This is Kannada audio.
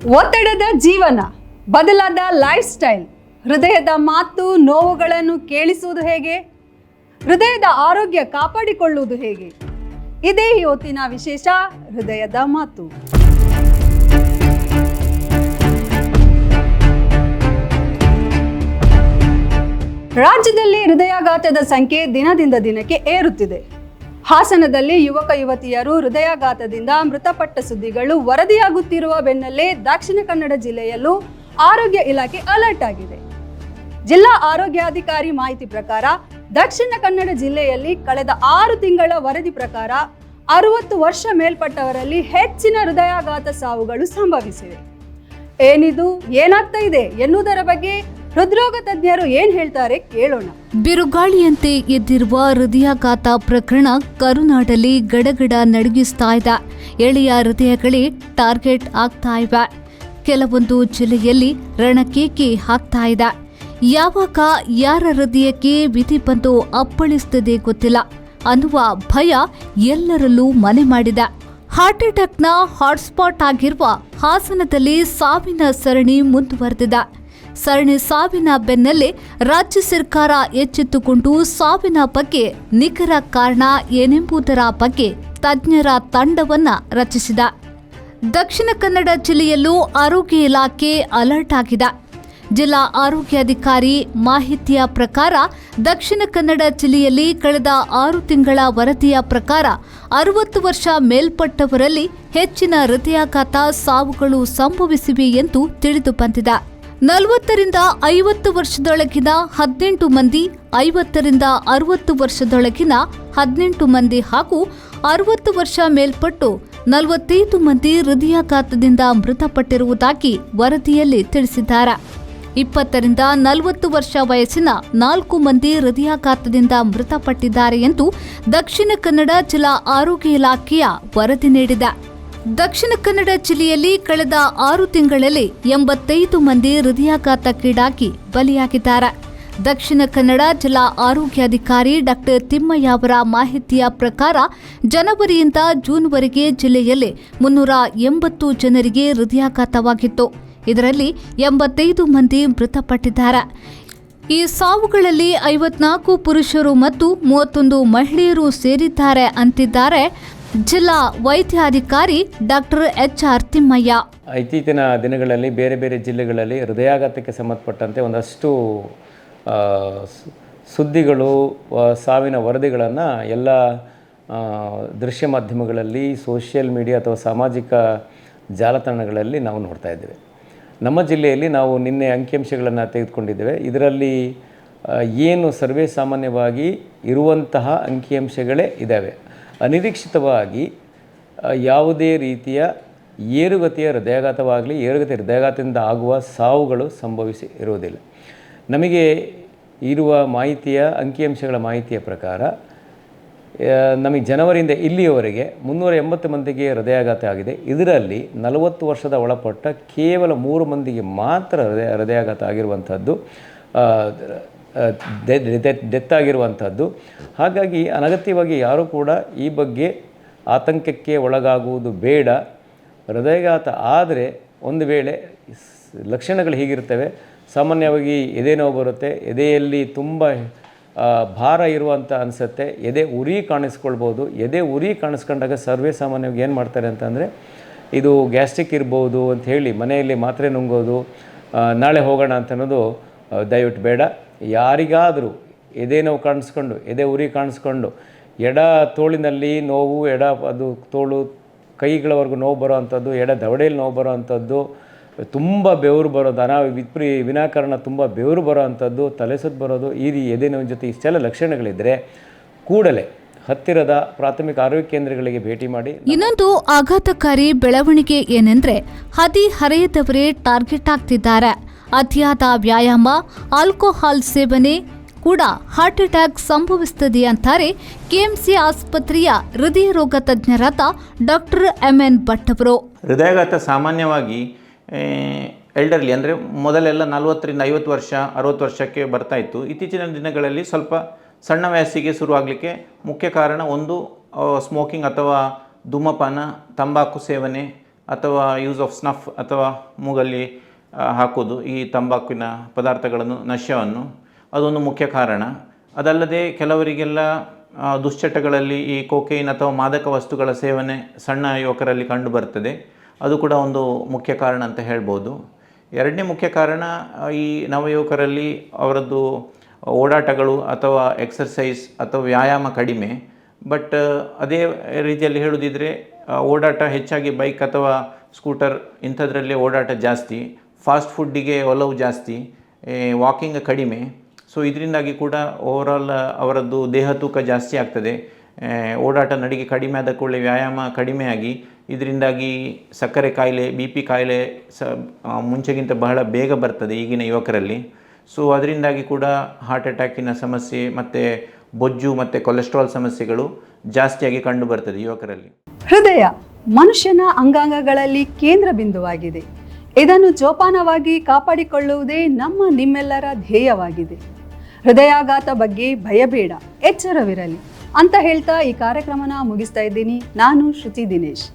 ಒತ್ತಡದ ಜೀವನ, ಬದಲಾದ ಲೈಫ್ ಸ್ಟೈಲ್, ಹೃದಯದ ಮಾತು ನೋವುಗಳನ್ನು ಕೇಳಿಸುವುದು ಹೇಗೆ, ಹೃದಯದ ಆರೋಗ್ಯ ಕಾಪಾಡಿಕೊಳ್ಳುವುದು ಹೇಗೆ, ಇದೇ ಇವತ್ತಿನ ವಿಶೇಷ ಹೃದಯದ ಮಾತು. ರಾಜ್ಯದಲ್ಲಿ ಹೃದಯಾಘಾತದ ಸಂಖ್ಯೆ ದಿನದಿಂದ ದಿನಕ್ಕೆ ಏರುತ್ತಿದೆ. ಹಾಸನದಲ್ಲಿ ಯುವಕ ಯುವತಿಯರು ಹೃದಯಾಘಾತದಿಂದ ಮೃತಪಟ್ಟ ಸುದ್ದಿಗಳು ವರದಿಯಾಗುತ್ತಿರುವ ಬೆನ್ನಲ್ಲೇ ದಕ್ಷಿಣ ಕನ್ನಡ ಜಿಲ್ಲೆಯಲ್ಲೂ ಆರೋಗ್ಯ ಇಲಾಖೆ ಅಲರ್ಟ್ ಆಗಿದೆ. ಜಿಲ್ಲಾ ಆರೋಗ್ಯಾಧಿಕಾರಿ ಮಾಹಿತಿ ಪ್ರಕಾರ ದಕ್ಷಿಣ ಕನ್ನಡ ಜಿಲ್ಲೆಯಲ್ಲಿ ಕಳೆದ 6 ತಿಂಗಳ ವರದಿ ಪ್ರಕಾರ 60 ವರ್ಷ ಮೇಲ್ಪಟ್ಟವರಲ್ಲಿ ಹೆಚ್ಚಿನ ಹೃದಯಾಘಾತ ಸಾವುಗಳು ಸಂಭವಿಸಿವೆ. ಏನಿದು, ಏನಾಗ್ತಾ ಇದೆ ಎನ್ನುವುದರ ಬಗ್ಗೆ ಹೃದ್ರೋಗ ತಜ್ಞರು ಏನ್ ಹೇಳ್ತಾರೆ ಕೇಳೋಣ. ಬಿರುಗಾಳಿಯಂತೆ ಎದ್ದಿರುವ ಹೃದಯಾಘಾತ ಪ್ರಕರಣ ಕರುನಾಡಲ್ಲಿ ಗಡಗಡ ನಡುಗಿಸ್ತಾ ಇದೆ. ಎಳೆಯ ಹೃದಯಗಳೇ ಟಾರ್ಗೆಟ್ ಆಗ್ತಾ ಇವೆ. ಕೆಲವೊಂದು ಜಿಲ್ಲೆಯಲ್ಲಿ ರಣಕೇಕೆ ಹಾಕ್ತಾ ಇದೆ. ಯಾವಾಗ ಯಾರ ಹೃದಯಕ್ಕೆ ವಿಧಿ ಬಂದು ಅಪ್ಪಳಿಸುತ್ತದೆ ಗೊತ್ತಿಲ್ಲ ಅನ್ನುವ ಭಯ ಎಲ್ಲರಲ್ಲೂ ಮನೆ ಮಾಡಿದೆ. ಹಾರ್ಟ್ ಅಟ್ಯಾಕ್ನ ಹಾಟ್ಸ್ಪಾಟ್ ಆಗಿರುವ ಹಾಸನದಲ್ಲಿ ಸಾವಿನ ಸರಣಿ ಮುಂದುವರೆದಿದೆ. ಸರಣಿ ಸಾವಿನ ಬೆನ್ನಲ್ಲೇ ರಾಜ್ಯ ಸರ್ಕಾರ ಎಚ್ಚೆತ್ತುಕೊಂಡು ಸಾವಿನ ಬಗ್ಗೆ ನಿಖರ ಕಾರಣ ಏನೆಂಬುದರ ಬಗ್ಗೆ ತಜ್ಞರ ತಂಡವನ್ನ ರಚಿಸಿದ. ದಕ್ಷಿಣ ಕನ್ನಡ ಜಿಲ್ಲೆಯಲ್ಲೂ ಆರೋಗ್ಯ ಇಲಾಖೆ ಅಲರ್ಟ್ ಆಗಿದೆ. ಜಿಲ್ಲಾ ಆರೋಗ್ಯಾಧಿಕಾರಿ ಮಾಹಿತಿಯ ಪ್ರಕಾರ ದಕ್ಷಿಣ ಕನ್ನಡ ಜಿಲ್ಲೆಯಲ್ಲಿ ಕಳೆದ 6 ತಿಂಗಳ ವರದಿಯ ಪ್ರಕಾರ 60 ವರ್ಷ ಮೇಲ್ಪಟ್ಟವರಲ್ಲಿ ಹೆಚ್ಚಿನ ಹೃದಯಾಘಾತ ಸಾವುಗಳು ಸಂಭವಿಸಿವೆ ಎಂದು ತಿಳಿದು ಬಂದಿದೆ. 40 ರಿಂದ 50 ವರ್ಷದೊಳಗಿನ 18 ಮಂದಿ, 50 ರಿಂದ 60 ವರ್ಷದೊಳಗಿನ 18 ಮಂದಿ ಹಾಗೂ 60 ವರ್ಷ ಮೇಲ್ಪಟ್ಟು 45 ಮಂದಿ ಹೃದಯಾಘಾತದಿಂದ ಮೃತಪಟ್ಟಿರುವುದಾಗಿ ವರದಿಯಲ್ಲಿ ತಿಳಿಸಿದ್ದಾರೆ. 20 ರಿಂದ 40 ವರ್ಷ ವಯಸ್ಸಿನ 4 ಮಂದಿ ಹೃದಯಾಘಾತದಿಂದ ಮೃತಪಟ್ಟಿದ್ದಾರೆ ಎಂದು ದಕ್ಷಿಣ ಕನ್ನಡ ಜಿಲ್ಲಾ ಆರೋಗ್ಯ ಇಲಾಖೆಯ ವರದಿ ನೀಡಿದೆ. ದಕ್ಷಿಣ ಕನ್ನಡ ಜಿಲ್ಲೆಯಲ್ಲಿ ಕಳೆದ 6 ತಿಂಗಳಲ್ಲಿ 85 ಮಂದಿ ಹೃದಯಾಘಾತಕ್ಕೀಡಾಗಿ ಬಲಿಯಾಗಿದ್ದಾರೆ. ದಕ್ಷಿಣ ಕನ್ನಡ ಜಿಲ್ಲಾ ಆರೋಗ್ಯಾಧಿಕಾರಿ ಡಾಕ್ಟರ್ ತಿಮ್ಮಯ್ಯ ಅವರ ಮಾಹಿತಿಯ ಪ್ರಕಾರ ಜನವರಿಯಿಂದ ಜೂನ್ವರೆಗೆ ಜಿಲ್ಲೆಯಲ್ಲಿ 380 ಜನರಿಗೆ ಹೃದಯಾಘಾತವಾಗಿತ್ತು. ಇದರಲ್ಲಿ 85 ಮಂದಿ ಮೃತಪಟ್ಟಿದ್ದಾರೆ. ಈ ಸಾವುಗಳಲ್ಲಿ 54 ಪುರುಷರು ಮತ್ತು 31 ಮಹಿಳೆಯರು ಸೇರಿದ್ದಾರೆ ಅಂತಿದ್ದಾರೆ ಜಿಲ್ಲಾ ವೈದ್ಯಾಧಿಕಾರಿ ಡಾಕ್ಟರ್ HR ತಿಮ್ಮಯ್ಯ. ಇತ್ತೀಚಿನ ದಿನಗಳಲ್ಲಿ ಬೇರೆ ಬೇರೆ ಜಿಲ್ಲೆಗಳಲ್ಲಿ ಹೃದಯಾಘಾತಕ್ಕೆ ಸಂಬಂಧಪಟ್ಟಂತೆ ಒಂದಷ್ಟು ಸುದ್ದಿಗಳು, ಸಾವಿನ ವರದಿಗಳನ್ನು ಎಲ್ಲ ದೃಶ್ಯ ಮಾಧ್ಯಮಗಳಲ್ಲಿ, ಸೋಷಿಯಲ್ ಮೀಡಿಯಾ ಅಥವಾ ಸಾಮಾಜಿಕ ಜಾಲತಾಣಗಳಲ್ಲಿ ನಾವು ನೋಡ್ತಾ ಇದ್ದೇವೆ. ನಮ್ಮ ಜಿಲ್ಲೆಯಲ್ಲಿ ನಾವು ನಿನ್ನೆ ಅಂಕಿಅಂಶಗಳನ್ನು ತೆಗೆದುಕೊಂಡಿದ್ದೇವೆ. ಇದರಲ್ಲಿ ಏನು ಸರ್ವೇ ಸಾಮಾನ್ಯವಾಗಿ ಇರುವಂತಹ ಅಂಕಿಅಂಶಗಳೇ ಇದ್ದಾವೆ. ಅನಿರೀಕ್ಷಿತವಾಗಿ ಯಾವುದೇ ರೀತಿಯ ಏರುಗತಿಯ ಹೃದಯಾಘಾತವಾಗಲಿ, ಏರುಗತಿಯ ಹೃದಯಾಘಾತದಿಂದ ಆಗುವ ಸಾವುಗಳು ಸಂಭವಿಸಿ ಇರುವುದಿಲ್ಲ. ನಮಗೆ ಇರುವ ಮಾಹಿತಿಯ ಅಂಕಿಅಂಶಗಳ ಮಾಹಿತಿಯ ಪ್ರಕಾರ ನಮಗೆ ಜನವರಿಯಿಂದ ಇಲ್ಲಿಯವರೆಗೆ 380 ಮಂದಿಗೆ ಹೃದಯಾಘಾತ ಆಗಿದೆ. ಇದರಲ್ಲಿ 40 ವರ್ಷದ ಒಳಪಟ್ಟ ಕೇವಲ 3 ಮಂದಿಗೆ ಮಾತ್ರ ಹೃದಯಾಘಾತ ಆಗಿರುವಂಥದ್ದು, ಡೆತ್ ಆಗಿರುವಂಥದ್ದು. ಹಾಗಾಗಿ ಅನಗತ್ಯವಾಗಿ ಯಾರೂ ಕೂಡ ಈ ಬಗ್ಗೆ ಆತಂಕಕ್ಕೆ ಒಳಗಾಗುವುದು ಬೇಡ. ಹೃದಯಾಘಾತ ಆದರೆ ಒಂದು ವೇಳೆ ಲಕ್ಷಣಗಳು ಹೀಗಿರ್ತವೆ. ಸಾಮಾನ್ಯವಾಗಿ ಎದೆ ನೋವು ಬರುತ್ತೆ, ಎದೆಯಲ್ಲಿ ತುಂಬ ಭಾರ ಇರುವಂಥ ಅನಿಸುತ್ತೆ, ಎದೆ ಉರಿ ಕಾಣಿಸ್ಕೊಳ್ಬೋದು. ಎದೆ ಉರಿ ಕಾಣಿಸ್ಕೊಂಡಾಗ ಸರ್ವೇ ಸಾಮಾನ್ಯವಾಗಿ ಏನು ಮಾಡ್ತಾರೆ ಅಂತಂದರೆ ಇದು ಗ್ಯಾಸ್ಟ್ರಿಕ್ ಇರ್ಬೋದು ಅಂತ ಹೇಳಿ ಮನೆಯಲ್ಲಿ ಮಾತ್ರೆ ನುಂಗೋದು, ನಾಳೆ ಹೋಗೋಣ ಅಂತ ಅನ್ನೋದು ದಯವಿಟ್ಟು ಬೇಡ. ಯಾರಿಗಾದರೂ ಎದೆ ನೋವು ಕಾಣಿಸ್ಕೊಂಡು, ಎದೆ ಉರಿ ಕಾಣಿಸ್ಕೊಂಡು, ಎಡ ತೋಳಿನಲ್ಲಿ ನೋವು, ಅದು ತೋಳು ಕೈಗಳವರೆಗೂ ನೋವು ಬರೋ ಅಂಥದ್ದು, ಎಡ ದವಡೆಯಲ್ಲಿ ನೋವು ಬರೋ ಅಂಥದ್ದು, ತುಂಬ ಬೆವರು ಬರೋದು, ವಿನಾಕಾರಣ ತುಂಬ ಬೆವರು ಬರೋ ಅಂಥದ್ದು, ತಲೆ ಸುತ್ತು ಬರೋದು, ಈ ಎದೆ ನೋವಿನ ಜೊತೆ ಇಷ್ಟೆಲ್ಲ ಲಕ್ಷಣಗಳಿದ್ದರೆ ಕೂಡಲೇ ಹತ್ತಿರದ ಪ್ರಾಥಮಿಕ ಆರೋಗ್ಯ ಕೇಂದ್ರಗಳಿಗೆ ಭೇಟಿ ಮಾಡಿ. ಇನ್ನೊಂದು ಆಘಾತಕಾರಿ ಬೆಳವಣಿಗೆ ಏನೆಂದ್ರೆ ಹದಿಹರೆಯದವರೇ ಟಾರ್ಗೆಟ್ ಆಗ್ತಿದ್ದಾರೆ. ಅತಿಯಾದ ವ್ಯಾಯಾಮ, ಆಲ್ಕೋಹಾಲ್ ಸೇವನೆ ಕೂಡ ಹಾರ್ಟ್ ಅಟ್ಯಾಕ್ ಸಂಭವಿಸುತ್ತದೆ ಅಂತಾರೆ KMC ಆಸ್ಪತ್ರೆಯ ಹೃದಯ ರೋಗ ತಜ್ಞರಾದ ಡಾಕ್ಟರ್ MN ಭಟ್ ಅವರು. ಹೃದಯಾಘಾತ ಸಾಮಾನ್ಯವಾಗಿ ಎಲ್ಡರ್ಲಿ ಅಂದರೆ ಮೊದಲೆಲ್ಲ 40 ರಿಂದ 50 ವರ್ಷ 60 ವರ್ಷಕ್ಕೆ ಬರ್ತಾ ಇತ್ತು. ಇತ್ತೀಚಿನ ದಿನಗಳಲ್ಲಿ ಸ್ವಲ್ಪ ಸಣ್ಣ ವಯಸ್ಸಿಗೆ ಶುರುವಾಗಲಿಕ್ಕೆ ಮುಖ್ಯ ಕಾರಣ ಒಂದು ಸ್ಮೋಕಿಂಗ್ ಅಥವಾ ಧೂಮಪಾನ, ತಂಬಾಕು ಸೇವನೆ, ಅಥವಾ ಯೂಸ್ ಆಫ್ ಸ್ನಫ್ ಅಥವಾ ಮೂಗಲ್ಲಿ ಹಾಕೋದು ಈ ತಂಬಾಕಿನ ಪದಾರ್ಥಗಳನ್ನು, ನಶ್ಯವನ್ನು, ಅದೊಂದು ಮುಖ್ಯ ಕಾರಣ. ಅದಲ್ಲದೆ ಕೆಲವರಿಗೆಲ್ಲ ದುಶ್ಚಟಗಳಲ್ಲಿ ಈ ಕೊಕೈನ್ ಅಥವಾ ಮಾದಕ ವಸ್ತುಗಳ ಸೇವನೆ ಸಣ್ಣ ಯುವಕರಲ್ಲಿ ಕಂಡುಬರ್ತದೆ. ಅದು ಕೂಡ ಒಂದು ಮುಖ್ಯ ಕಾರಣ ಅಂತ ಹೇಳ್ಬೋದು. ಎರಡನೇ ಮುಖ್ಯ ಕಾರಣ, ಈ ನವಯುವಕರಲ್ಲಿ ಅವರದ್ದು ಓಡಾಟಗಳು ಅಥವಾ ಎಕ್ಸರ್ಸೈಸ್ ಅಥವಾ ವ್ಯಾಯಾಮ ಕಡಿಮೆ. ಬಟ್ ಅದೇ ರೀತಿಯಲ್ಲಿ ಹೇಳೋದಿದ್ರೆ ಓಡಾಟ ಹೆಚ್ಚಾಗಿ ಬೈಕ್ ಅಥವಾ ಸ್ಕೂಟರ್ ಇಂಥದ್ರಲ್ಲೇ ಓಡಾಟ ಜಾಸ್ತಿ, ಫಾಸ್ಟ್ ಫುಡ್ಡಿಗೆ ಒಲವು ಜಾಸ್ತಿ, ವಾಕಿಂಗ್ ಕಡಿಮೆ. ಸೊ ಇದರಿಂದಾಗಿ ಕೂಡ ಓವರಾಲ್ ಅವರದ್ದು ದೇಹ ತೂಕ ಜಾಸ್ತಿ ಆಗ್ತದೆ. ಓಡಾಟ ನಡಿಗೆ ಕಡಿಮೆ ಆದ ಕೂಡಲೇ ವ್ಯಾಯಾಮ ಕಡಿಮೆಯಾಗಿ ಇದರಿಂದಾಗಿ ಸಕ್ಕರೆ ಕಾಯಿಲೆ, BP ಕಾಯಿಲೆ ಮುಂಚೆಗಿಂತ ಬಹಳ ಬೇಗ ಬರ್ತದೆ ಈಗಿನ ಯುವಕರಲ್ಲಿ. ಸೊ ಅದರಿಂದಾಗಿ ಕೂಡ ಹಾರ್ಟ್ ಅಟ್ಯಾಕಿನ ಸಮಸ್ಯೆ ಮತ್ತು ಬೊಜ್ಜು ಮತ್ತು ಕೊಲೆಸ್ಟ್ರಾಲ್ ಸಮಸ್ಯೆಗಳು ಜಾಸ್ತಿಯಾಗಿ ಕಂಡುಬರ್ತದೆ ಯುವಕರಲ್ಲಿ. ಹೃದಯ ಮನುಷ್ಯನ ಅಂಗಾಂಗಗಳಲ್ಲಿ ಕೇಂದ್ರ ಬಿಂದುವಾಗಿದೆ. ಇದನ್ನು ಜೋಪಾನವಾಗಿ ಕಾಪಾಡಿಕೊಳ್ಳುವುದೇ ನಿಮ್ಮೆಲ್ಲರ ಧ್ಯೇಯವಾಗಿದೆ. ಹೃದಯಾಘಾತ ಬಗ್ಗೆ ಭಯಬೇಡ, ಎಚ್ಚರವಿರಲಿ ಅಂತ ಹೇಳ್ತಾ ಈ ಕಾರ್ಯಕ್ರಮನ ಮುಗಿಸ್ತಾ ಇದ್ದೀನಿ. ನಾನು ಶ್ರುತಿ ದಿನೇಶ್.